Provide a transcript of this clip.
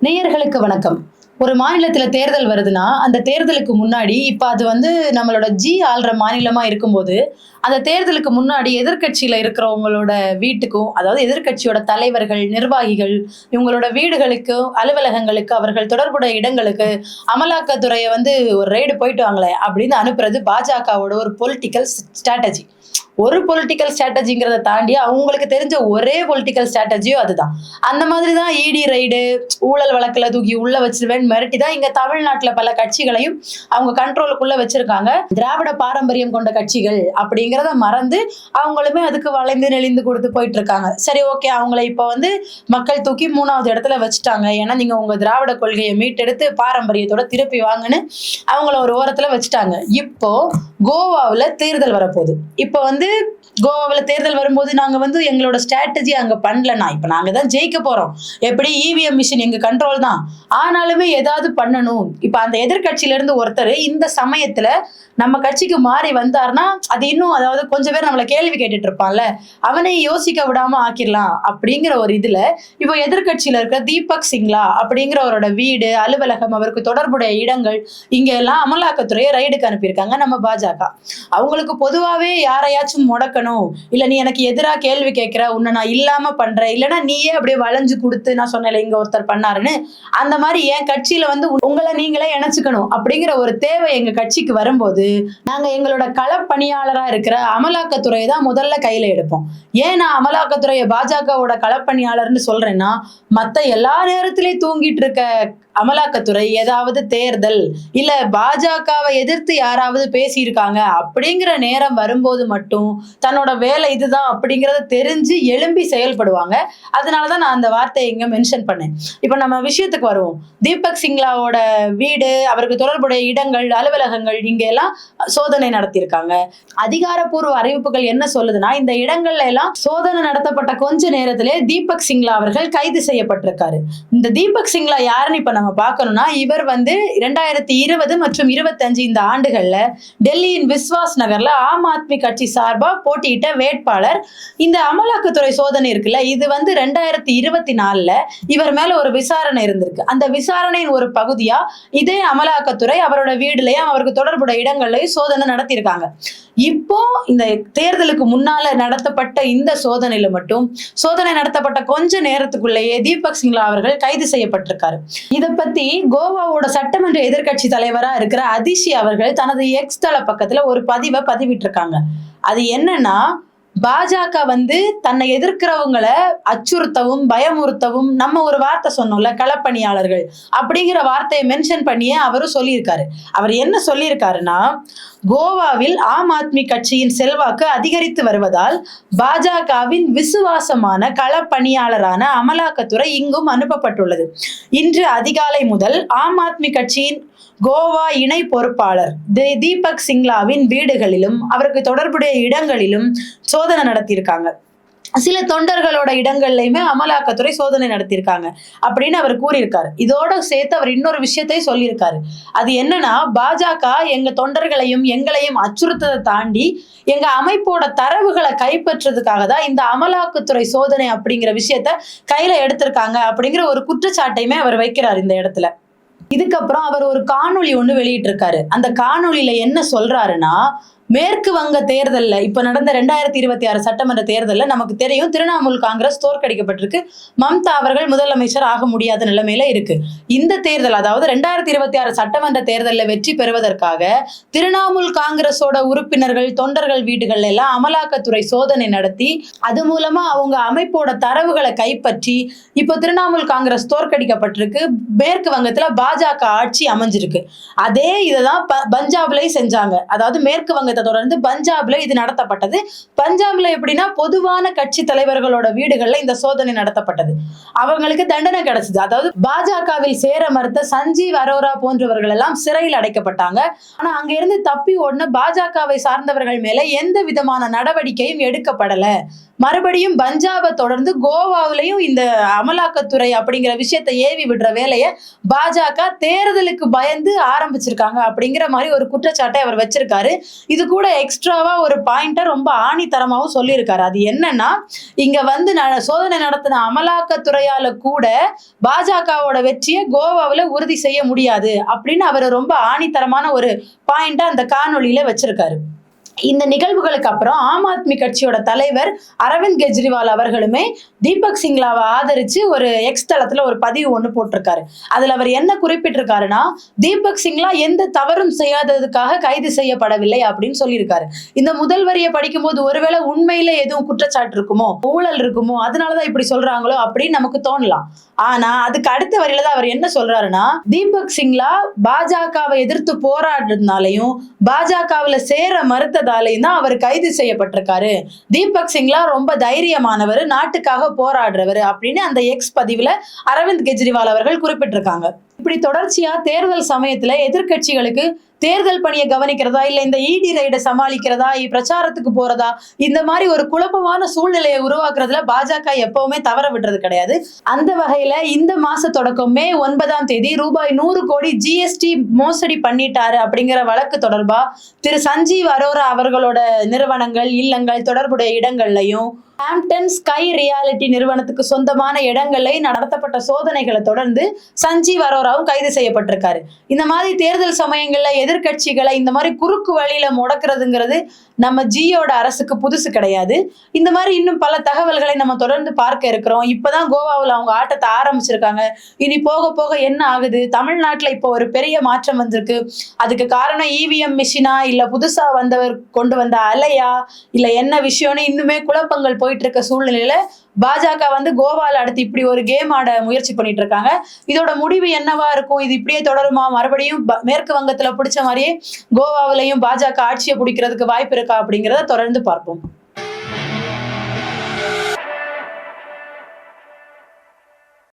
நேயர்களுக்கு வணக்கம். ஒரு மாநிலத்தில தேர்தல் வருதுன்னா, அந்த தேர்தலுக்கு முன்னாடி இப்ப அது நம்மளோட ஆள்ற மாநிலமா இருக்கும்போது, அந்த தேர்தலுக்கு முன்னாடி எதிர்க்கட்சியில இருக்கிறவங்களோட வீட்டுக்கும், அதாவது எதிர்க்கட்சியோட தலைவர்கள், நிர்வாகிகள் இவங்களோட வீடுகளுக்கு, அலுவலகங்களுக்கு, அவர்கள் தொடர்புடைய இடங்களுக்கு அமலாக்கத்துறைய ஒரு ரெய்டு போயிட்டு வாங்களேன் அப்படின்னு அனுப்புறது பாஜகவோட ஒரு பொலிட்டிக்கல் ஸ்ட்ராட்டஜி. ஒரு பொலிட்டிக்கல் ஸ்ட்ராட்டஜிங்கிறத தாண்டி அவங்களுக்கு தெரிஞ்ச ஒரே பொலிட்டிக்கல் ஸ்ட்ராட்டஜியும் அதுதான். அந்த மாதிரி தான் இடி ரைடு, ஊழல் வழக்குல தூக்கி உள்ள வச்சிருவேன் மிரட்டி தான் இங்க தமிழ்நாட்டுல பல கட்சிகளையும் அவங்க கண்ட்ரோலுக்குள்ள வச்சிருக்காங்க. திராவிட பாரம்பரியம் கொண்ட கட்சிகள் அப்படிங்கிறத மறந்து அவங்களுமே அதுக்கு வளைந்து நெளிந்து கொடுத்து போயிட்டு இருக்காங்க. சரி, ஓகே, அவங்கள இப்ப மக்கள் தூக்கி 3வது இடத்துல வச்சுட்டாங்க. ஏன்னா நீங்க உங்க திராவிட கொள்கையை மீட்டெடுத்து பாரம்பரியத்தோட திருப்பி வாங்குன்னு அவங்கள ஒரு ஓரத்துல வச்சுட்டாங்க. இப்போ கோவாவுல தேர்தல் வரப்போகுது. இப்ப கோவாவுல தேர்தல் வரும்போது நாங்க எங்களோட ஸ்ட்ராட்டஜி அங்க பண்ணலனா, இப்ப நாங்க தான் ஜெயிக்க போறோம். எப்படி இவிஎம் மிஷின் எங்க கண்ட்ரோல் தான். ஆனாலுமே ஏதாவது பண்ணணும். இப்ப அந்த எதிர்க்கட்சியில இருந்து ஒருத்தர் இந்த சமயத்துல நம்ம கட்சிக்கு மாறி வந்தாருன்னா அது இன்னும், அதாவது கொஞ்சம் பேர் நம்மள கேள்வி கேட்டுட்டு இருப்பான்ல, அவனை யோசிக்க விடாம ஆக்கிடலாம் அப்படிங்கிற ஒரு இதுல இப்போ எதிர்க்கட்சியில இருக்க தீபக் சிங்லா அப்படிங்கிறவரோட வீடு, அலுவலகம், அவருக்கு தொடர்புடைய இடங்கள் இங்க எல்லாம் அமலாக்கத்துறையை ரைடுக்கு அனுப்பியிருக்காங்க நம்ம பாஜக. அவங்களுக்கு பொதுவாவே யாரையாச்சும் முடக்கணும், இல்ல நீ எனக்கு எதிராக கேள்வி கேட்கிற, உன்னை நான் இல்லாம பண்றேன், இல்லைன்னா நீயே அப்படியே வளைஞ்சு கொடுத்து நான் சொன்னேன் இங்க ஒருத்தர் பண்ணாருன்னு, அந்த மாதிரி என் கட்சியில உங்களை நீங்களே இணைச்சுக்கணும் அப்படிங்கிற ஒரு தேவை எங்க கட்சிக்கு வரும்போது நாங்க எங்களோட களப்பணியாளரா இருக்கிற அமலாக்கத்துறையை தான் முதல்ல கையில எடுப்போம். ஏன் நான் அமலாக்கத்துறையை பாஜகவோட களப்பணியாளர்னு சொல்றேன்னா, மத்த எல்லா நேரத்திலயும் தூங்கிட்டு இருக்க அமலாக்கத்துறை ஏதாவது தேர்தல் இல்ல பாஜகவை எதிர்த்து யாராவது பேசியிருக்காங்க அப்படிங்கிற நேரம் வரும்போது மட்டும் தன்னோட வேலை இதுதான் அப்படிங்கறத தெரிஞ்சு எழும்பி செயல்படுவாங்க. அதனாலதான் நான் அந்த வார்த்தையை இங்க மென்ஷன் பண்ணேன். இப்ப நம்ம விஷயத்துக்கு வருவோம். தீபக் சிங்லாவோட வீடு, அவருக்கு தொடர்புடைய இடங்கள், அலுவலகங்கள் இங்க எல்லாம் சோதனை நடத்தியிருக்காங்க. அதிகாரப்பூர்வ அறிவிப்புகள் என்ன சொல்லுதுன்னா, இந்த இடங்கள்ல எல்லாம் சோதனை நடத்தப்பட்ட கொஞ்ச நேரத்திலே தீபக் சிங்லா அவர்கள் கைது செய்யப்பட்டிருக்காரு. இந்த தீபக் சிங்லா யாருன்னு இப்ப நம்ம பார்க்கணும்னா, இவர் 2020 மற்றும் 25 இந்த ஆண்டுகள்ல டெல்லியின் விஸ்வாஸ் நகர்ல ஆம் ஆத்மி கட்சி சார்பா போட்டியிட்ட வேட்பாளர். இந்த அமலாக்கத்துறை சோதனை இருக்குல்ல, இது 2024ல இவர் மேல ஒரு விசாரணை இருந்திருக்கு. அந்த விசாரணையின் ஒரு பகுதியா இதே அமலாக்கத்துறை அவரோட வீடுலயும் அவருக்கு தொடர்புடைய இடங்கள்லயும் சோதனை நடத்தியிருக்காங்க. இப்போ இந்த தேர்தலுக்கு முன்னால நடத்தப்பட்ட இந்த சோதனையில மட்டும் சோதனை நடத்தப்பட்ட கொஞ்ச நேரத்துக்குள்ளேயே தீபக் சிங்லா அவர்கள் கைது செய்யப்பட்டிருக்காரு. இத பத்தி கோவாவோட சட்டமன்ற எதிர்க்கட்சி தலைவரா இருக்கிற அதிஷி அவர்கள் தனது எக்ஸ் தள பக்கத்துல ஒரு பதிவை பதிவிட்டு இருக்காங்க. அது என்னன்னா, பாஜக தன்னை எதிர்க்கிறவங்களை அச்சுறுத்தவும் பயமுறுத்தவும், நம்ம ஒரு வார்த்தை சொன்னோம்ல களப்பணியாளர்கள் அப்படிங்கிற வார்த்தையை மென்ஷன் பண்ணியே அவரும் சொல்லியிருக்காரு. அவர் என்ன சொல்லியிருக்காருன்னா, கோவாவில் ஆம் ஆத்மி கட்சியின் செல்வாக்கு அதிகரித்து வருவதால் பாஜகவின் விசுவாசமான களப்பணியாளரான அமலாக்கத்துறை இங்கும் அனுப்பப்பட்டுள்ளது. இன்று அதிகாலை முதல் ஆம் ஆத்மி கட்சியின் கோவா இணை பொறுப்பாளர் தீபக் சிங்லாவின் வீடுகளிலும் அவருக்கு தொடர்புடைய இடங்களிலும் சோதனை நடத்தியிருக்காங்க. சில தொண்டர்களோட இடங்கள்லயுமே அமலாக்கத்துறை சோதனை நடத்தியிருக்காங்க அப்படின்னு அவர் கூறியிருக்காரு. இதோட சேர்த்து அவர் இன்னொரு விஷயத்தை சொல்லியிருக்காரு. அது என்னன்னா, பாஜக எங்க தொண்டர்களையும் எங்களையும் அச்சுறுத்ததை தாண்டி எங்க அமைப்போட தரவுகளை கைப்பற்றதுக்காக தான் இந்த அமலாக்கத்துறை சோதனை அப்படிங்கிற விஷயத்த கையில எடுத்திருக்காங்க அப்படிங்கிற ஒரு குற்றச்சாட்டையுமே அவர் வைக்கிறார் இந்த இடத்துல. இதுக்கப்புறம் அவர் ஒரு காணொளி ஒண்ணு வெளியிட்டு இருக்காரு. அந்த காணொளியில என்ன சொல்றாருன்னா, மேற்கு வங்க தேர்தல்ல இப்ப நடந்த 2026 சட்டமன்ற தேர்தல்ல நமக்கு தெரியும், திரிணாமுல் காங்கிரஸ் தோற்கடிக்கப்பட்டிருக்கு. மம்தா அவர்கள் முதலமைச்சர் ஆக முடியாத நிலைமையில இருக்கு. இந்த தேர்தல், அதாவது 2026 சட்டமன்ற தேர்தலில் வெற்றி பெறுவதற்காக திரிணாமுல் காங்கிரஸோட உறுப்பினர்கள், தொண்டர்கள் வீடுகள்ல எல்லாம் அமலாக்கத்துறை சோதனை நடத்தி அது மூலமா அவங்க அமைப்போட தரவுகளை கைப்பற்றி இப்போ திரிணாமுல் காங்கிரஸ் தோற்கடிக்கப்பட்டிருக்கு. மேற்கு வங்கத்துல பாஜக ஆட்சி அமைஞ்சிருக்கு. அதே இதைதான் பஞ்சாப்லயும் செஞ்சாங்க. அதாவது மேற்கு வங்க தொடர்ந்து பஞ்சாப்ல இது நடத்தப்பட்டது. பஞ்சாப்ல எப்படின்னா, பொதுவான கட்சி தலைவர்களோட வீடுகள்ல இந்த சோதனை நடத்தப்பட்டது. அவங்களுக்கு தண்டனை கிடைச்சது. அதாவது பாஜகவில் சேர மறுத்த சஞ்சீவ் அரோரா போன்றவர்கள் எல்லாம் சிறையில் அடைக்கப்பட்டாங்க. ஆனா அங்க இருந்து தப்பி ஓடின பாஜகவை சார்ந்தவர்கள் மேல எந்த விதமான நடவடிக்கையும் எடுக்கப்படல. மறுபடியும் பஞ்சாபை தொடர்ந்து கோவாவிலையும் இந்த அமலாக்கத்துறை அப்படிங்கிற விஷயத்தை ஏவி விடுற வேலையை பாஜக தேர்தலுக்கு பயந்து ஆரம்பிச்சிருக்காங்க அப்படிங்கிற மாதிரி ஒரு குற்றச்சாட்டை அவர் வச்சிருக்காரு. இது கூட எக்ஸ்ட்ராவா ஒரு பாயிண்ட ரொம்ப ஆணித்தரமாவும் சொல்லியிருக்காரு. அது என்னன்னா, இங்க வந்து சோதனை நடத்தின அமலாக்கத்துறையால கூட பாஜகவோட வெற்றியை கோவாவில் உறுதி செய்ய முடியாது அப்படின்னு அவர் ரொம்ப ஆணித்தரமான ஒரு பாயிண்ட அந்த காணொலியில வச்சிருக்காரு. இந்த நிகழ்வுகளுக்கு அப்புறம் ஆம் ஆத்மி கட்சியோட தலைவர் அரவிந்த் கெஜ்ரிவால் அவர்களுமே தீபக் சிங்லாவை ஆதரிச்சு ஒரு எக்ஸ் தளத்துல ஒரு பதிவு ஒண்ணு போட்டிருக்காரு. அதுல அவர் என்ன குறிப்பிட்டிருக்காருன்னா, தீபக் சிங்லா எந்த தவறும் செய்யாததுக்காக கைது செய்யப்படவில்லை அப்படின்னு சொல்லியிருக்காரு. இந்த முதல் வரியை படிக்கும்போது ஒருவேளை உண்மையில எதுவும் குற்றச்சாட்டு இருக்குமோ, ஊழல் இருக்குமோ, அதனாலதான் இப்படி சொல்றாங்களோ அப்படின்னு நமக்கு தோணலாம். ஆனா அதுக்கு அடுத்த வரியில தான் அவர் என்ன சொல்றாருன்னா, தீபக் சிங்லா பாஜகவை எதிர்த்து போராடுறதுனாலையும் பாஜகவுல சேர மறுத்ததாலையும் தான் அவர் கைது செய்யப்பட்டிருக்காரு. தீபக் சிங்லா ரொம்ப தைரியமானவர், நாட்டுக்காக போராடுறவர் அப்படின்னு அந்த எக்ஸ் பதிவுல அரவிந்த் கெஜ்ரிவால் அவர்கள் குறிப்பிட்டிருக்காங்க. இப்படி தொடர்ச்சியா தேர்தல் சமயத்துல எதிர்கட்சிகளுக்கு தேர்தல் பணியை கவனிக்கிறதா, இல்ல இந்த இடி ரைடை சமாளிக்கிறதா, பிரச்சாரத்துக்கு போறதா, இந்த மாதிரி ஒரு குழப்பமான சூழ்நிலையை உருவாக்குறதுல பாஜக எப்பவுமே தவற விடுறது கிடையாது. அந்த வகையில இந்த மாச தொடக்கம் மே 9ஆம் தேதி ரூபாய் 100 கோடி ஜிஎஸ்டி மோசடி பண்ணிட்டாரு அப்படிங்கிற வழக்கு தொடர்பா திரு சஞ்சீவ் அரோரா அவர்களோட நிறுவனங்கள், இல்லங்கள், தொடர்புடைய இடங்கள்லையும் ஹாம்ப்டன் ஸ்கை ரியாலிட்டி நிறுவனத்துக்கு சொந்தமான இடங்கள்லையும் நடத்தப்பட்ட சோதனைகளை தொடர்ந்து சஞ்சீவ் அரோராவும் கைது செய்யப்பட்டிருக்காரு. இந்த மாதிரி தேர்தல் சமயங்கள்ல எதிர்கட்சிகளை இந்த மாதிரி குறுக்கு வழியில முடக்கிறதுங்கிறது நம்ம ஜியோட அரசுக்கு புதுசு கிடையாது. இந்த மாதிரி இன்னும் பல தகவல்களை நம்ம தொடர்ந்து பார்க்க இருக்கிறோம். இப்பதான் கோவாவில் அவங்க ஆட்டத்தை ஆரம்பிச்சிருக்காங்க. இனி போக போக என்ன ஆகுது, தமிழ்நாட்டுல இப்போ ஒரு பெரிய மாற்றம் வந்திருக்கு. அதுக்கு காரணம் இவிஎம் மிஷினா, இல்ல புதுசா வந்தவர் கொண்டு வந்த அலையா, இல்ல என்ன விஷயம்னு இன்னுமே குழப்பங்கள் போயிட்டு இருக்க சூழ்நிலையில பாஜக வந்து கோவால அடுத்து இப்படி ஒரு கேம் ஆட முயற்சி பண்ணிட்டு இருக்காங்க. இதோட முடிவு என்னவா இருக்கும், இது இப்படியே தொடருமா, மறுபடியும் மேற்கு வங்கத்துல பிடிச்ச மாதிரியே கோவாவிலையும் பாஜக ஆட்சியை பிடிக்கிறதுக்கு வாய்ப்பு இருக்கா அப்படிங்கிறத தொடர்ந்து பார்ப்போம்.